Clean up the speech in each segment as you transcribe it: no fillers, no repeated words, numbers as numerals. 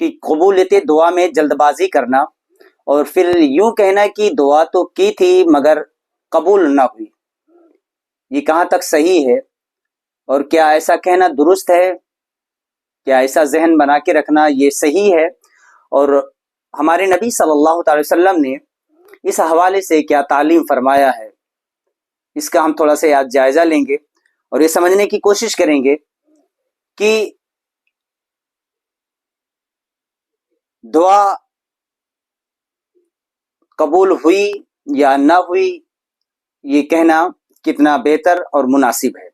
کہ قبولیت دعا میں جلد بازی کرنا اور پھر یوں کہنا کہ دعا تو کی تھی مگر قبول نہ ہوئی، یہ کہاں تک صحیح ہے؟ اور کیا ایسا کہنا درست ہے؟ کیا ایسا ذہن بنا کے رکھنا یہ صحیح ہے؟ اور ہمارے نبی صلی اللہ تعالی وسلم نے اس حوالے سے کیا تعلیم فرمایا ہے، اس کا ہم تھوڑا سا آج جائزہ لیں گے اور یہ سمجھنے کی کوشش کریں گے کہ دعا قبول ہوئی یا نہ ہوئی یہ کہنا کتنا بہتر اور مناسب ہے۔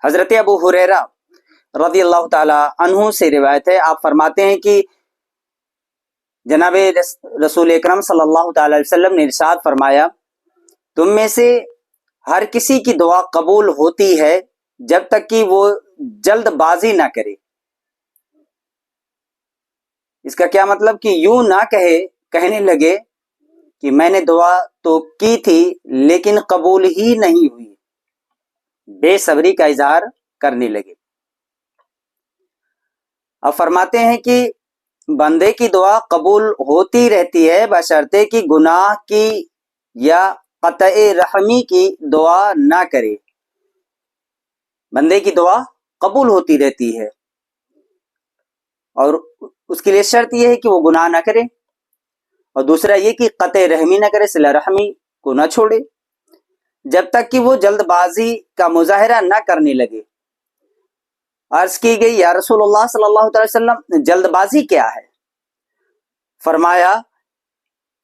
حضرت ابو ہریرہ رضی اللہ تعالی عنہ سے روایت ہے، آپ فرماتے ہیں کہ جناب رسول اکرم صلی اللہ تعالی علیہ وسلم نے ارشاد فرمایا، تم میں سے ہر کسی کی دعا قبول ہوتی ہے جب تک کہ وہ جلد بازی نہ کرے۔ اس کا کیا مطلب کہ یوں نہ کہنے لگے کہ میں نے دعا تو کی تھی لیکن قبول ہی نہیں ہوئی، بے صبری کا اظہار کرنے لگے۔ اب فرماتے ہیں کہ بندے کی دعا قبول ہوتی رہتی ہے بشرطے کہ گناہ کی یا قطع رحمی کی دعا نہ کرے۔ بندے کی دعا قبول ہوتی رہتی ہے اور اس کے لیے شرط یہ ہے کہ وہ گناہ نہ کرے، اور دوسرا یہ کہ قطع رحمی نہ کرے، صلہ رحمی کو نہ چھوڑے، جب تک کہ وہ جلد بازی کا مظاہرہ نہ کرنے لگے۔ عرض کی گئی یا رسول اللہ صلی اللہ علیہ وسلم جلد بازی کیا ہے؟ فرمایا،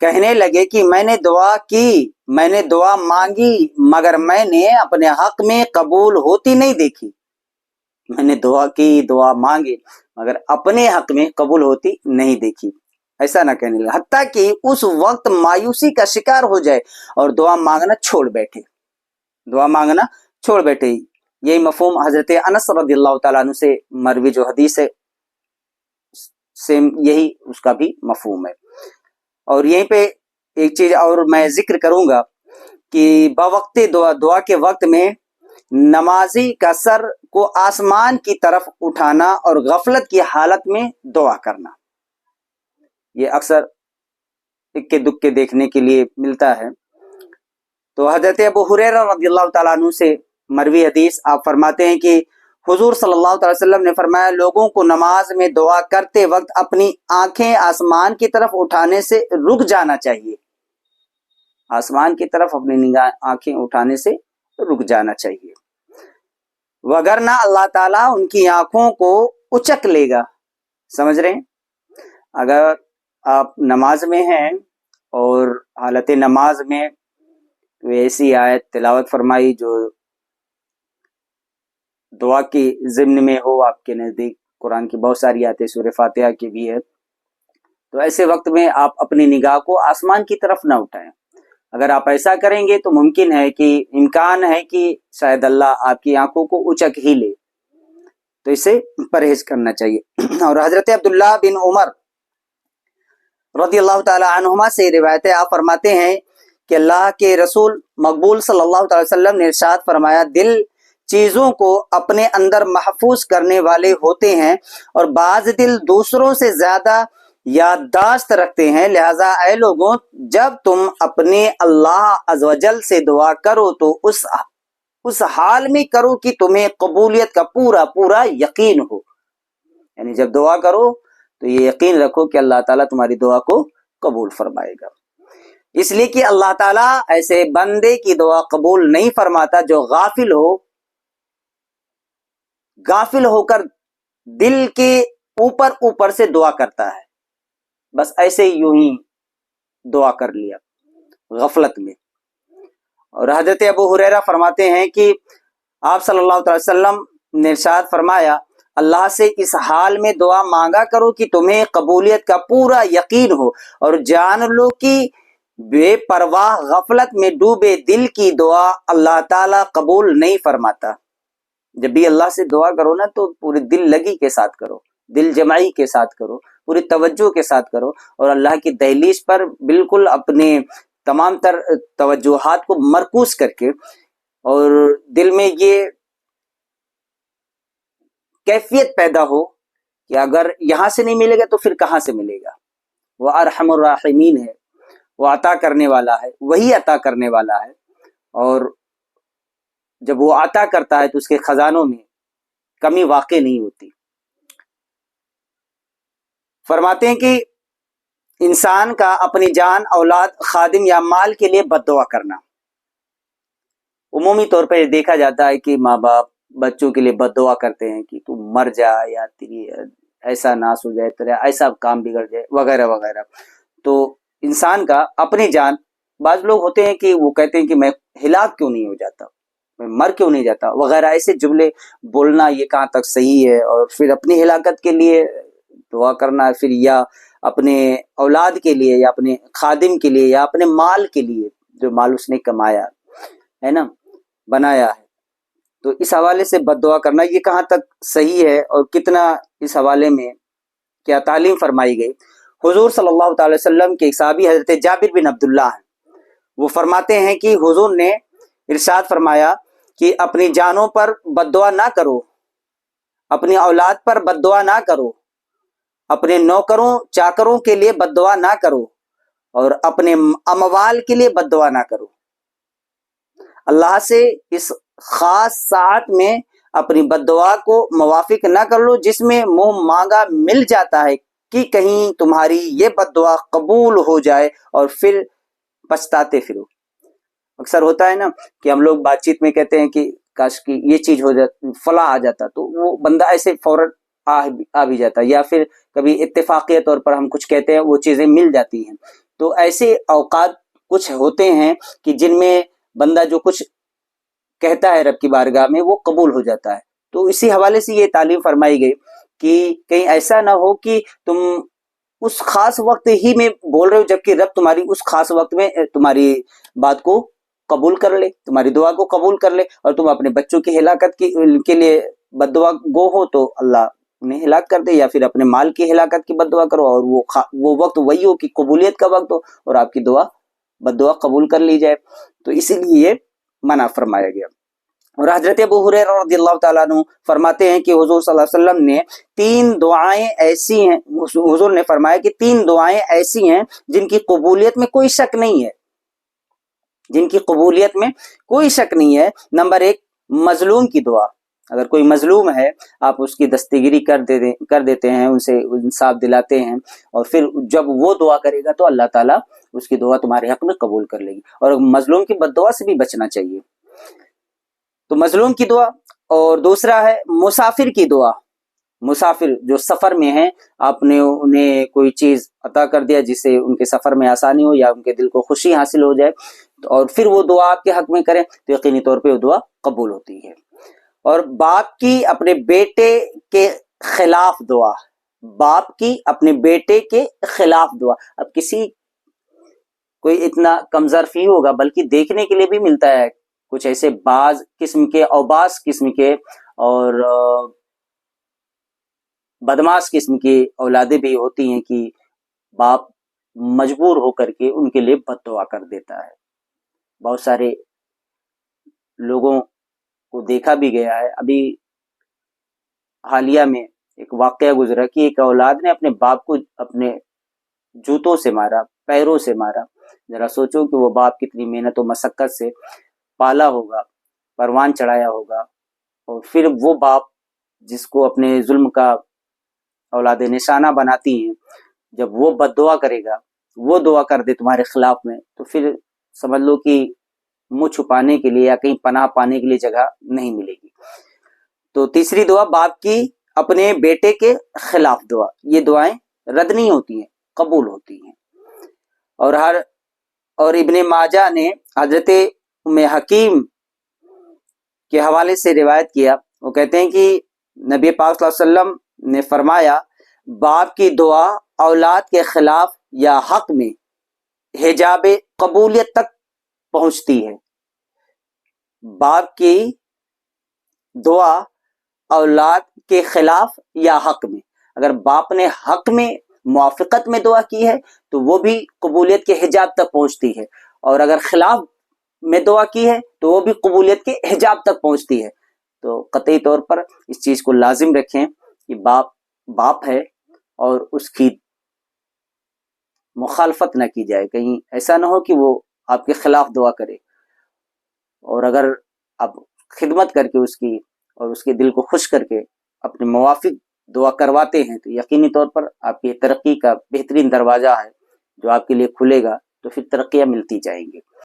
کہنے لگے کہ میں نے دعا کی، میں نے دعا مانگی مگر میں نے اپنے حق میں قبول ہوتی نہیں دیکھی۔ میں نے دعا کی، دعا مانگی مگر اپنے حق میں قبول ہوتی نہیں دیکھی، ایسا نہ کہنے لگا، حتیٰ کہ اس وقت مایوسی کا شکار ہو جائے اور دعا مانگنا چھوڑ بیٹھے۔ دعا مانگنا چھوڑ بیٹھے، یہی مفہوم حضرت انس رضی اللہ تعالیٰ عنہ سے مروی جو حدیث ہے سیم یہی اس کا بھی مفہوم ہے۔ اور یہیں پہ ایک چیز اور میں ذکر کروں گا کہ بوقت دعا کے وقت میں نمازی کا سر کو آسمان کی طرف اٹھانا اور غفلت کی حالت میں دعا کرنا، یہ اکثر اکے دکے دیکھنے کے لیے ملتا ہے۔ تو حضرت ابو ہریرہ رضی اللہ تعالیٰ عنہ سے مروی حدیث، آپ فرماتے ہیں کہ حضور صلی اللہ علیہ وسلم نے فرمایا، لوگوں کو نماز میں دعا کرتے وقت اپنی آنکھیں آسمان کی طرف اٹھانے سے رک جانا چاہیے۔ آسمان کی طرف اپنی آنکھیں اٹھانے سے رک جانا چاہیے، وگرنہ اللہ تعالیٰ ان کی آنکھوں کو اچک لے گا۔ سمجھ رہے ہیں؟ اگر آپ نماز میں ہیں اور حالت نماز میں ایسی آیت تلاوت فرمائی جو دعا کی ضمن میں ہو، آپ کے نزدیک قرآن کی بہت ساری آیتیں سورہ فاتحہ کی بھی ہے، تو ایسے وقت میں آپ اپنی نگاہ کو آسمان کی طرف نہ اٹھائیں۔ اگر آپ ایسا کریں گے تو ممکن ہے کہ امکان ہے کہ شاید اللہ آپ کی آنکھوں کو اچک ہی لے، تو اسے پرہیز کرنا چاہیے۔ اور حضرت عبداللہ بن عمر رضی اللہ تعالی عنہما سے روایت ہے، آپ فرماتے ہیں کہ اللہ کے رسول مقبول صلی اللہ تعالی وسلم نے ارشاد فرمایا، دل چیزوں کو اپنے اندر محفوظ کرنے والے ہوتے ہیں اور بعض دل دوسروں سے زیادہ یادداشت رکھتے ہیں، لہذا اے لوگوں جب تم اپنے اللہ عز و جل سے دعا کرو تو اس حال میں کرو کہ تمہیں قبولیت کا پورا پورا یقین ہو۔ یعنی جب دعا کرو تو یہ یقین رکھو کہ اللہ تعالیٰ تمہاری دعا کو قبول فرمائے گا، اس لیے کہ اللہ تعالیٰ ایسے بندے کی دعا قبول نہیں فرماتا جو غافل ہو کر دل کے اوپر سے دعا کرتا ہے، بس ایسے یوں ہی دعا کر لیا غفلت میں۔ اور حضرت ابو ہریرہ فرماتے ہیں کہ آپ صلی اللہ علیہ وسلم نے ارشاد فرمایا، اللہ سے اس حال میں دعا مانگا کرو کہ تمہیں قبولیت کا پورا یقین ہو، اور جان لو کہ بے پرواہ غفلت میں ڈوبے دل کی دعا اللہ تعالیٰ قبول نہیں فرماتا۔ جب بھی اللہ سے دعا کرو نا تو پورے دل لگی کے ساتھ کرو، دل جمعی کے ساتھ کرو، پوری توجہ کے ساتھ کرو، اور اللہ کی دہلیز پر بالکل اپنے تمام تر توجہات کو مرکوز کر کے، اور دل میں یہ کیفیت پیدا ہو کہ اگر یہاں سے نہیں ملے گا تو پھر کہاں سے ملے گا. وہ ارحم الراحمین ہے، وہ عطا کرنے والا ہے، وہی عطا کرنے والا ہے، اور جب وہ عطا کرتا ہے تو اس کے خزانوں میں کمی واقع نہیں ہوتی. فرماتے ہیں کہ انسان کا اپنی جان، اولاد، خادم یا مال کے لیے بد دعا کرنا، عمومی طور پر دیکھا جاتا ہے کہ ماں باپ بچوں کے لیے بد دعا کرتے ہیں کہ تو مر جا، یا تیری ایسا ناس ہو جائے، تیرا ایسا کام بگڑ جائے، وغیرہ وغیرہ. تو انسان کا اپنی جان، بعض لوگ ہوتے ہیں کہ وہ کہتے ہیں کہ میں ہلاک کیوں نہیں ہو جاتا، میں مر کیوں نہیں جاتا، وغیرہ ایسے جملے بولنا یہ کہاں تک صحیح ہے. اور پھر اپنی ہلاکت کے لیے دعا کرنا، پھر یا اپنے اولاد کے لیے، یا اپنے خادم کے لیے، یا اپنے مال کے لیے جو مال اس نے کمایا ہے نا، بنایا ہے. تو اس حوالے سے بد دعا کرنا یہ کہاں تک صحیح ہے، اور کتنا اس حوالے میں کیا تعلیم فرمائی گئی. حضور صلی اللہ تعالی وسلم کے صحابی حضرت جابر بن عبداللہ ہیں، وہ فرماتے ہیں کہ حضور نے ارشاد فرمایا کہ اپنی جانوں پر بد دعا نہ کرو، اپنی اولاد پر بد دعا نہ کرو، اپنے نوکروں چاکروں کے لیے بد دعا نہ کرو، اور اپنے اموال کے لیے بد دعا نہ کرو. اللہ سے اس خاص ساعت میں اپنی بد دعا کو موافق نہ کر لو جس میں منہ مانگا مل جاتا ہے، کہ کہیں تمہاری یہ بد دعا قبول ہو جائے اور پھر پچھتاتے پھرو. اکثر ہوتا ہے نا کہ ہم لوگ بات چیت میں کہتے ہیں کہ کاش کی یہ چیز ہو جاتا، فلاں آ جاتا، تو وہ بندہ ایسے فوراً آ بھی جاتا، یا پھر کبھی اتفاقیہ طور پر ہم کچھ کہتے ہیں وہ چیزیں مل جاتی ہیں. تو ایسے اوقات کچھ ہوتے ہیں کہ جن میں بندہ جو کچھ کہتا ہے رب کی بارگاہ میں وہ قبول ہو جاتا ہے. تو اسی حوالے سے یہ تعلیم فرمائی گئی کہ کہیں ایسا نہ ہو کہ تم اس خاص وقت ہی میں بول رہے ہو، جبکہ رب تمہاری اس خاص وقت میں تمہاری بات کو قبول کر لے، تمہاری دعا کو قبول کر لے، اور تم اپنے بچوں کی ہلاکت کے لیے بد دعا گو ہو تو اللہ انہیں ہلاک کر دے، یا پھر اپنے مال کی ہلاکت کی بد دعا کرو اور وہ وقت وہی ہو کہ قبولیت کا وقت ہو اور آپ کی دعا بد دعا قبول کر لی جائے. تو اسی لیے یہ منع فرمایا گیا. اور حضرت ابو ہریرہ رضی اللہ تعالیٰ عنہ فرماتے ہیں کہ حضور صلی اللہ علیہ وسلم نے 3 دعائیں ایسی ہیں، حضور نے فرمایا کہ 3 دعائیں ایسی ہیں جن کی قبولیت میں کوئی شک نہیں ہے، جن کی قبولیت میں کوئی شک نہیں ہے. نمبر 1، مظلوم کی دعا. اگر کوئی مظلوم ہے آپ اس کی دستگیری کر دیتے ہیں، اسے انصاف دلاتے ہیں، اور پھر جب وہ دعا کرے گا تو اللہ تعالیٰ اس کی دعا تمہارے حق میں قبول کر لے گی. اور مظلوم کی بد دعا سے بھی بچنا چاہیے. تو مظلوم کی دعا. اور دوسرا ہے مسافر کی دعا. مسافر جو سفر میں ہیں، آپ نے انہیں کوئی چیز عطا کر دیا جس سے ان کے سفر میں آسانی ہو یا ان کے دل کو خوشی حاصل ہو جائے، اور پھر وہ دعا آپ کے حق میں کریں تو یقینی طور پہ وہ دعا قبول ہوتی ہے. اور باپ کی اپنے بیٹے کے خلاف دعا. باپ کی اپنے بیٹے کے خلاف دعا. اب کسی کوئی اتنا کمظرف ہی ہوگا، بلکہ دیکھنے کے لیے بھی ملتا ہے کچھ ایسے بعض قسم کے اور بدماش قسم کی اولادیں بھی ہوتی ہیں کہ باپ مجبور ہو کر کے ان کے لیے بد دعا کر دیتا ہے. بہت سارے لوگوں کو دیکھا بھی گیا ہے. ابھی حالیہ میں ایک واقعہ گزرا کہ ایک اولاد نے اپنے باپ کو اپنے جوتوں سے مارا، پیروں سے مارا. ذرا سوچو کہ وہ باپ کتنی محنت و مشقت سے پالا ہوگا، پروان چڑھایا ہوگا، اور پھر وہ باپ جس کو اپنے ظلم کا اولاد نشانہ بناتی ہیں، جب وہ بد دعا کرے گا، وہ دعا کر دے تمہارے خلاف میں، تو پھر سمجھ لو کہ منہ چھپانے کے لیے یا کہیں پناہ پانے کے لیے جگہ نہیں ملے گی. تو تیسری دعا باپ کی اپنے بیٹے کے خلاف دعا. یہ دعائیں رد نہیں ہوتی ہیں، قبول ہوتی ہیں. اور ابن ماجہ نے حضرت ام حکیم کے حوالے سے روایت کیا، وہ کہتے ہیں کہ نبی پاک صلی اللہ علیہ وسلم نے فرمایا باپ کی دعا اولاد کے خلاف یا حق میں حجاب قبولیت تک پہنچتی ہے. باپ کی دعا اولاد کے خلاف یا حق میں، اگر باپ نے حق میں موافقت میں دعا کی ہے تو وہ بھی قبولیت کے حجاب تک پہنچتی ہے، اور اگر خلاف میں دعا کی ہے تو وہ بھی قبولیت کے حجاب تک پہنچتی ہے. تو قطعی طور پر اس چیز کو لازم رکھیں کہ باپ باپ ہے اور اس کی مخالفت نہ کی جائے. کہیں ایسا نہ ہو کہ وہ آپ کے خلاف دعا کرے. اور اگر آپ خدمت کر کے اس کی اور اس کے دل کو خوش کر کے اپنے موافق دعا کرواتے ہیں تو یقینی طور پر آپ کی ترقی کا بہترین دروازہ ہے جو آپ کے لیے کھلے گا، تو پھر ترقیاں ملتی جائیں گی.